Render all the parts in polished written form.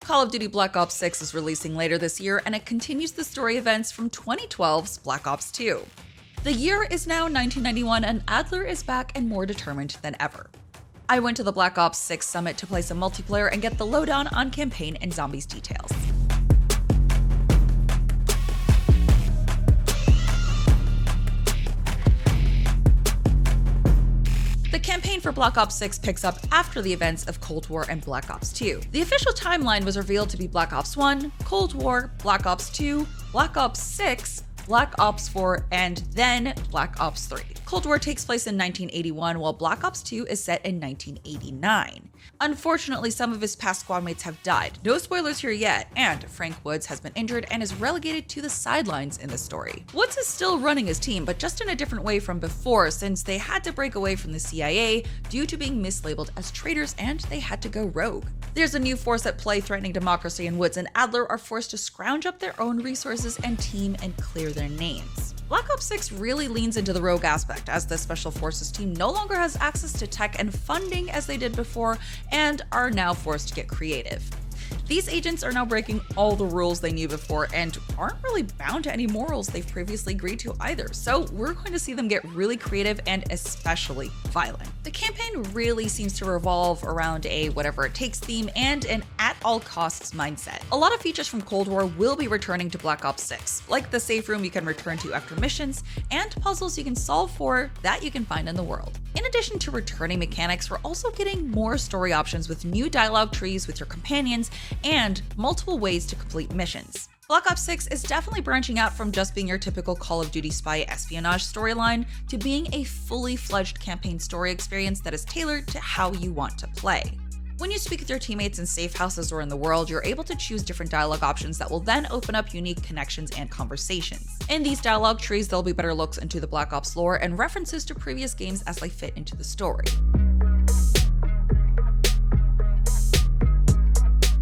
Call of Duty Black Ops 6 is releasing later this year, and it continues the story events from 2012's Black Ops 2. The year is now 1991, and Adler is back and more determined than ever. I went to the Black Ops 6 Summit to play some multiplayer and get the lowdown on campaign and zombies details. The campaign for Black Ops 6 picks up after the events of Cold War and Black Ops 2. The official timeline was revealed to be Black Ops 1, Cold War, Black Ops 2, Black Ops 6, Black Ops 4, and then Black Ops 3. Cold War takes place in 1981, while Black Ops 2 is set in 1989. Unfortunately, some of his past squadmates have died. No spoilers here yet, and Frank Woods has been injured and is relegated to the sidelines in the story. Woods is still running his team, but just in a different way from before, since they had to break away from the CIA due to being mislabeled as traitors and they had to go rogue. There's a new force at play threatening democracy, and Woods and Adler are forced to scrounge up their own resources and team and clear their names. Black Ops 6 really leans into the rogue aspect, as the Special Forces team no longer has access to tech and funding as they did before, and are now forced to get creative. These agents are now breaking all the rules they knew before and aren't really bound to any morals they've previously agreed to either, so we're going to see them get really creative and especially violent. The campaign really seems to revolve around a whatever it takes theme and an at all costs mindset. A lot of features from Cold War will be returning to Black Ops 6, like the safe room you can return to after missions and puzzles you can solve for that you can find in the world. In addition to returning mechanics, we're also getting more story options with new dialogue trees with your companions and multiple ways to complete missions. Black Ops 6 is definitely branching out from just being your typical Call of Duty spy espionage storyline to being a fully fledged campaign story experience that is tailored to how you want to play. When you speak with your teammates in safe houses or in the world, you're able to choose different dialogue options that will then open up unique connections and conversations. In these dialogue trees, there'll be better looks into the Black Ops lore and references to previous games as they fit into the story.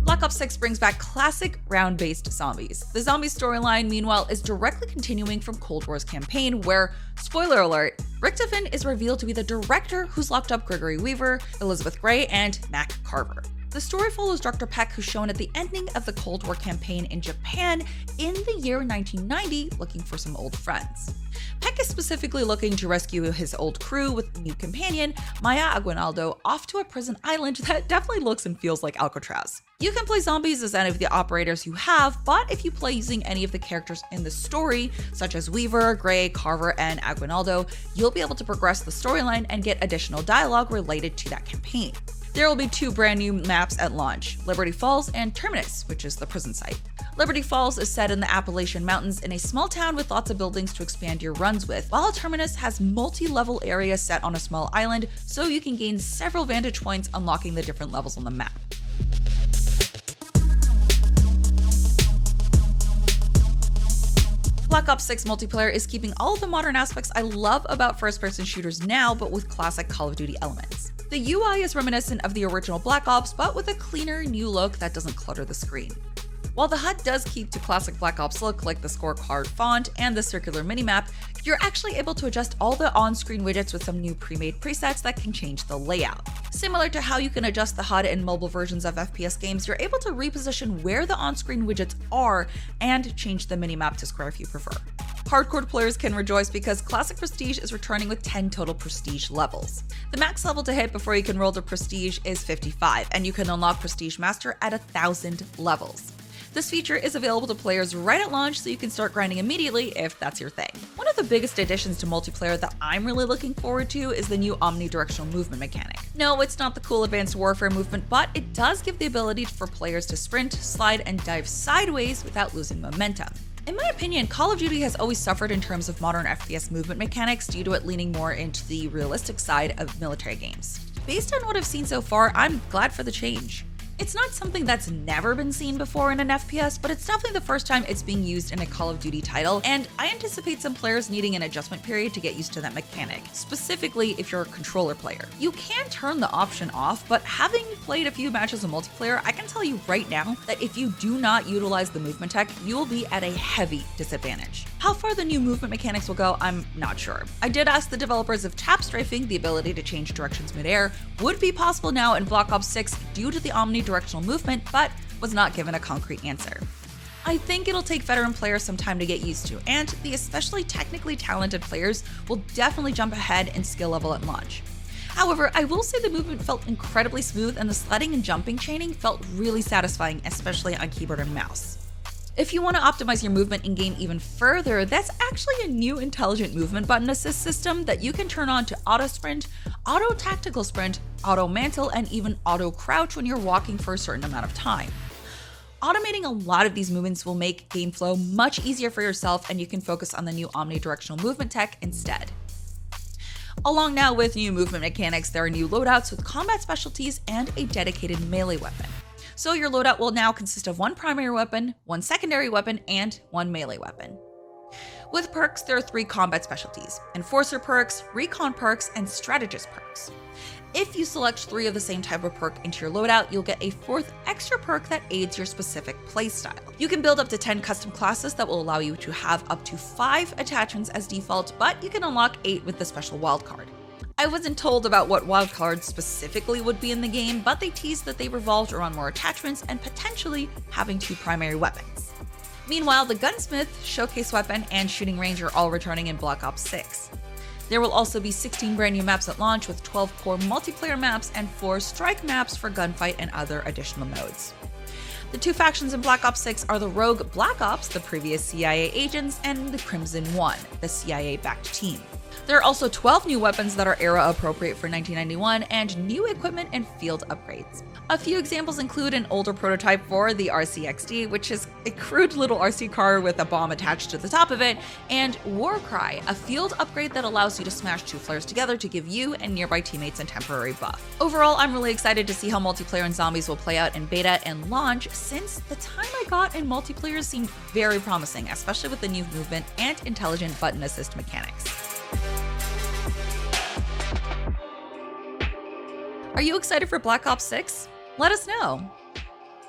Black Ops 6 brings back classic round-based zombies. The zombie storyline, meanwhile, is directly continuing from Cold War's campaign where, spoiler alert, Richtofen is revealed to be the director who's locked up Gregory Weaver, Elizabeth Gray, and Mac Carver. The story follows Dr. Peck, who's shown at the ending of the Cold War campaign in Japan in the year 1990 looking for some old friends. Peck is specifically looking to rescue his old crew with a new companion, Maya Aguinaldo, off to a prison island that definitely looks and feels like Alcatraz. You can play zombies as any of the operators you have, but if you play using any of the characters in the story, such as Weaver, Gray, Carver, and Aguinaldo, you'll be able to progress the storyline and get additional dialogue related to that campaign. There will be two brand new maps at launch, Liberty Falls and Terminus, which is the prison site. Liberty Falls is set in the Appalachian Mountains in a small town with lots of buildings to expand your runs with, while Terminus has multi-level areas set on a small island, so you can gain several vantage points unlocking the different levels on the map. Black Ops 6 multiplayer is keeping all of the modern aspects I love about first-person shooters now, but with classic Call of Duty elements. The UI is reminiscent of the original Black Ops, but with a cleaner, new look that doesn't clutter the screen. While the HUD does keep to classic Black Ops look like the scorecard font and the circular minimap, you're actually able to adjust all the on-screen widgets with some new pre-made presets that can change the layout. Similar to how you can adjust the HUD in mobile versions of FPS games, you're able to reposition where the on-screen widgets are and change the minimap to square if you prefer. Hardcore players can rejoice because Classic Prestige is returning with 10 total Prestige levels. The max level to hit before you can roll to Prestige is 55, and you can unlock Prestige Master at 1,000 levels. This feature is available to players right at launch, so you can start grinding immediately if that's your thing. One of the biggest additions to multiplayer that I'm really looking forward to is the new omnidirectional movement mechanic. No, it's not the cool Advanced Warfare movement, but it does give the ability for players to sprint, slide, and dive sideways without losing momentum. In my opinion, Call of Duty has always suffered in terms of modern FPS movement mechanics due to it leaning more into the realistic side of military games. Based on what I've seen so far, I'm glad for the change. It's not something that's never been seen before in an FPS, but it's definitely the first time it's being used in a Call of Duty title, and I anticipate some players needing an adjustment period to get used to that mechanic, specifically if you're a controller player. You can turn the option off, but having played a few matches of multiplayer, I can tell you right now that if you do not utilize the movement tech, you will be at a heavy disadvantage. How far the new movement mechanics will go, I'm not sure. I did ask the developers if tap strafing, the ability to change directions midair, would be possible now in Black Ops 6 due to the omnidirectional movement, but was not given a concrete answer. I think it'll take veteran players some time to get used to, and the especially technically talented players will definitely jump ahead in skill level at launch. However, I will say the movement felt incredibly smooth and the sledding and jumping chaining felt really satisfying, especially on keyboard and mouse. If you want to optimize your movement in-game even further, that's actually a new intelligent movement button assist system that you can turn on to auto sprint, auto tactical sprint, auto mantle, and even auto crouch when you're walking for a certain amount of time. Automating a lot of these movements will make game flow much easier for yourself, and you can focus on the new omnidirectional movement tech instead. Along now with new movement mechanics, there are new loadouts with combat specialties and a dedicated melee weapon. So your loadout will now consist of one primary weapon, one secondary weapon, and one melee weapon. With perks, there are 3 combat specialties: Enforcer perks, Recon perks, and Strategist perks. If you select 3 of the same type of perk into your loadout, you'll get a 4th extra perk that aids your specific playstyle. You can build up to 10 custom classes that will allow you to have up to 5 attachments as default, but you can unlock 8 with the special wildcard. I wasn't told about what wildcards specifically would be in the game, but they teased that they revolved around more attachments and potentially having 2 primary weapons. Meanwhile, the Gunsmith, Showcase Weapon, and Shooting Range are all returning in Black Ops 6. There will also be 16 brand new maps at launch with 12 core multiplayer maps and 4 strike maps for gunfight and other additional modes. The 2 factions in Black Ops 6 are the Rogue Black Ops, the previous CIA agents, and the Crimson One, the CIA-backed team. There are also 12 new weapons that are era appropriate for 1991 and new equipment and field upgrades. A few examples include an older prototype for the RCXD, which is a crude little RC car with a bomb attached to the top of it, and Warcry, a field upgrade that allows you to smash 2 flares together to give you and nearby teammates a temporary buff. Overall, I'm really excited to see how multiplayer in Zombies will play out in beta and launch, since the time I got in multiplayer seemed very promising, especially with the new movement and intelligent button assist mechanics. Are you excited for Black Ops 6? Let us know.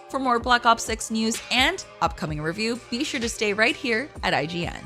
For more Black Ops 6 news and upcoming review, be sure to stay right here at IGN.